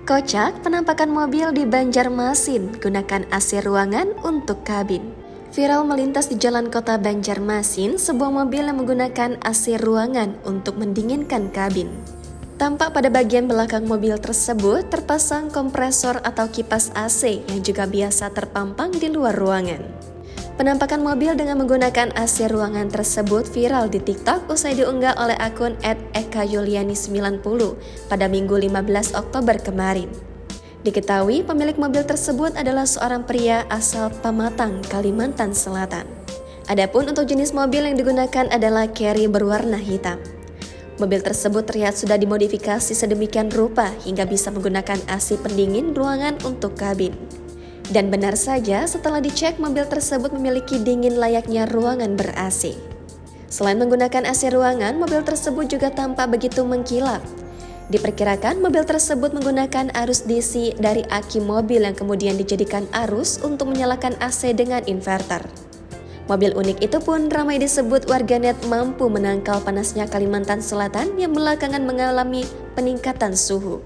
Kocak penampakan mobil di Banjarmasin, gunakan AC ruangan untuk kabin. Viral melintas di jalan kota Banjarmasin, sebuah mobil yang menggunakan AC ruangan untuk mendinginkan kabin. Tampak pada bagian belakang mobil tersebut terpasang kompresor atau kipas AC yang juga biasa terpampang di luar ruangan. Penampakan mobil dengan menggunakan AC ruangan tersebut viral di TikTok usai diunggah oleh akun @ekayuliani90 pada Minggu 15 Oktober kemarin. Diketahui pemilik mobil tersebut adalah seorang pria asal Pamatang, Kalimantan Selatan. Adapun untuk jenis mobil yang digunakan adalah Carry berwarna hitam. Mobil tersebut terlihat sudah dimodifikasi sedemikian rupa hingga bisa menggunakan AC pendingin ruangan untuk kabin. Dan benar saja, setelah dicek mobil tersebut memiliki dingin layaknya ruangan ber-AC. Selain menggunakan AC ruangan, mobil tersebut juga tampak begitu mengkilap. Diperkirakan mobil tersebut menggunakan arus DC dari aki mobil yang kemudian dijadikan arus untuk menyalakan AC dengan inverter. Mobil unik itu pun ramai disebut warganet mampu menangkal panasnya Kalimantan Selatan yang belakangan mengalami peningkatan suhu.